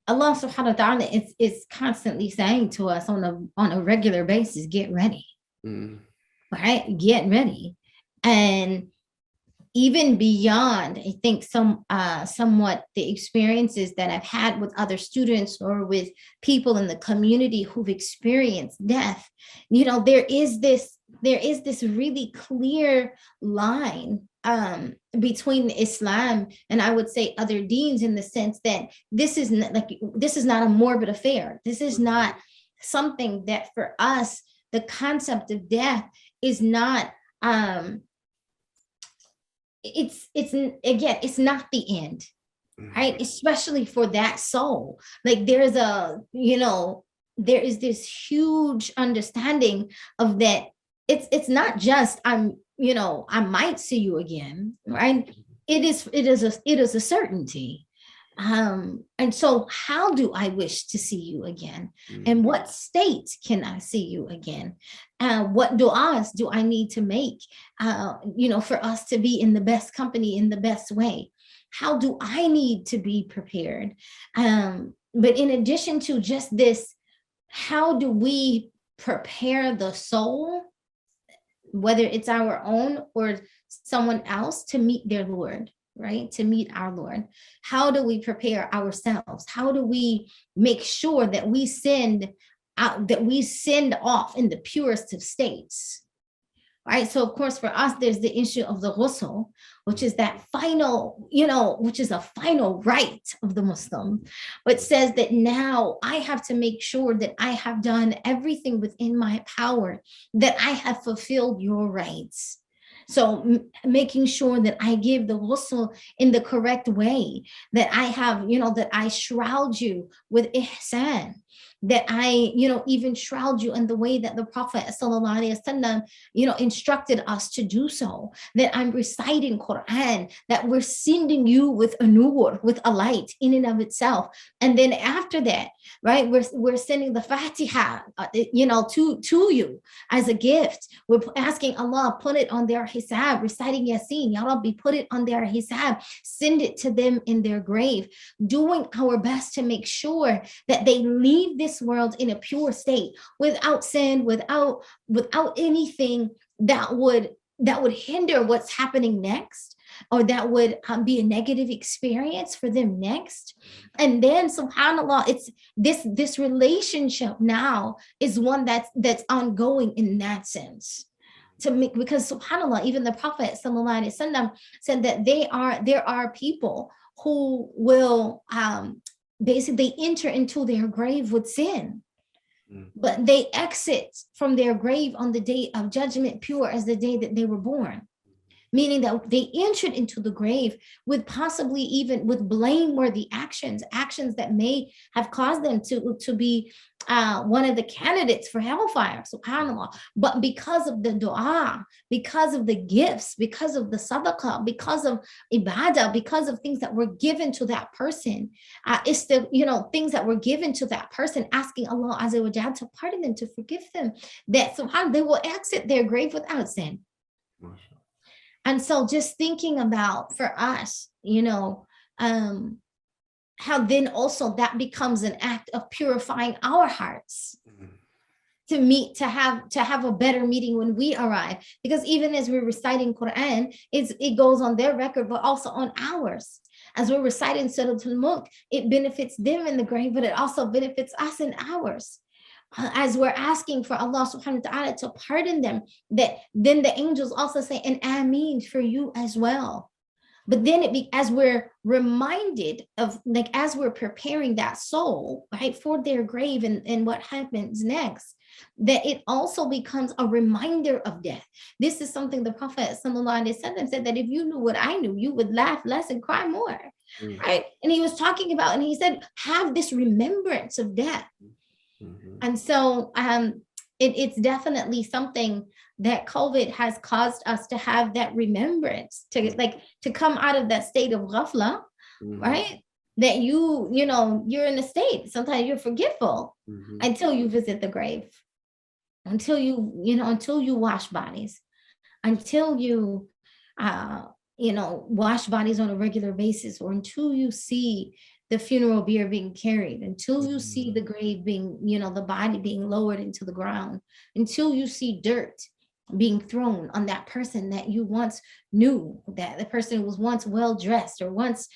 Allah subhanahu wa ta'ala is constantly saying to us on a regular basis, get ready, right? Get ready. And even beyond, I think somewhat the experiences that I've had with other students or with people in the community who've experienced death, there is this really clear line between Islam and I would say other deens, in the sense that this is not a morbid affair. This is not something that for us, the concept of death is not it's not the end, right? Especially for that soul. Like there is this huge understanding of that. It's not just I might see you again, right? It is a certainty. And so how do I wish to see you again? And what state can I see you again? What du'as do I need to make, for us to be in the best company in the best way? How do I need to be prepared? But in addition to just this, how do we prepare the soul, whether it's our own or someone else, to meet their Lord, right? To meet our Lord. How do we prepare ourselves? How do we make sure that we send off in the purest of states? Right. So of course, for us, there's the issue of the ghusl, which is that final, which is a final right of the Muslim, but says that now I have to make sure that I have done everything within my power, that I have fulfilled your rights. So making sure that I give the ghusl in the correct way, that I have, that I shroud you with ihsan, that I, even shroud you in the way that the Prophet ﷺ, instructed us to do so, that I'm reciting Quran, that we're sending you with a nur, with a light in and of itself. And then after that, right, we're sending the Fatiha, to you as a gift. We're asking Allah, put it on their hisab, reciting Yasin, Ya Rabbi, put it on their hisab, send it to them in their grave, doing our best to make sure that they leave this world in a pure state, without sin, without anything that would hinder what's happening next, or that would be a negative experience for them next. And then subhanallah, it's this relationship now is one that's ongoing in that sense, to make, because subhanallah, even the Prophet ﷺ said that there are people who will basically enter into their grave with sin, but they exit from their grave on the day of judgment pure as the day that they were born. Meaning that they entered into the grave with possibly even with blameworthy actions that may have caused them to be one of the candidates for hellfire, subhanAllah. But because of the dua, because of the gifts, because of the sadaqah, because of ibadah, because of things that were given to that person, it's the, things that were given to that person, asking Allah Azza wa Jalla to pardon them, to forgive them, that subhanAllah, they will exit their grave without sin. And so just thinking about for us, how then also that becomes an act of purifying our hearts to have a better meeting when we arrive. Because even as we're reciting Quran, it goes on their record, but also on ours. As we're reciting Surah Al-Mulk, it benefits them in the grave, but it also benefits us in ours. As we're asking for Allah subhanahu wa ta'ala to pardon them, that then the angels also say an ameen for you as well. But then as we're reminded of, like, as we're preparing that soul, right, for their grave and what happens next, that it also becomes a reminder of death. This is something the Prophet ﷺ said, that if you knew what I knew, you would laugh less and cry more, right? And he was talking about, and he said, have this remembrance of death. And so it's definitely something that COVID has caused us to have, that remembrance, to come out of that state of ghafla, right? That you're in a state, sometimes you're forgetful until you visit the grave, until you wash bodies, until you wash bodies on a regular basis, or until you see the funeral bier being carried, until you see the grave being, the body being lowered into the ground, until you see dirt being thrown on that person that you once knew, that the person was once well dressed, or once,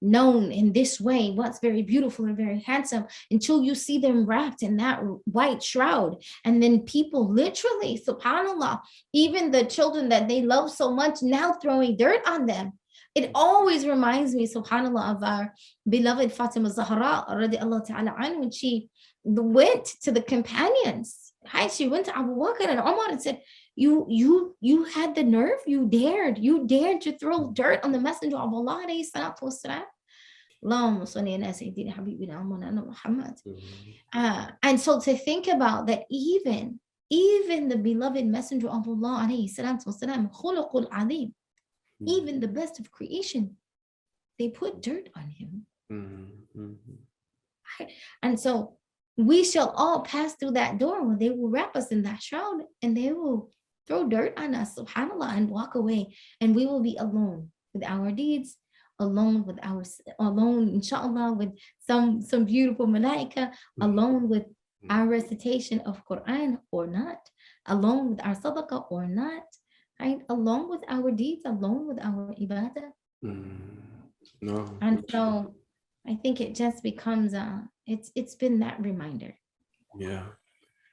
known in this way, once very beautiful and very handsome, until you see them wrapped in that white shroud. And then people literally, subhanAllah, even the children that they love so much, now throwing dirt on them. It always reminds me, subhanAllah, of our beloved Fatima Zahra, radiallahu ta'ala anha, when she went to the companions. Hi, she went to Abu Bakr and Umar and said, you had the nerve, you dared to throw dirt on the Messenger of Allah, alayhi salatu wassalam. Allahumma salli ala sayyidina habibina Muhammad. And so to think about that, even the beloved Messenger of Allah, alayhi salatu wassalam, khuluqul azim, even the best of creation, they put dirt on him. And so we shall all pass through that door when they will wrap us in that shroud, and they will throw dirt on us, subhanAllah, and walk away. And we will be alone with our deeds, alone, inshallah, with some beautiful malaika, alone with our recitation of Quran or not, alone with our sadaqah or not, right? Alone with our deeds, alone with our ibadah. No. And so I think it just becomes it's been that reminder. Yeah.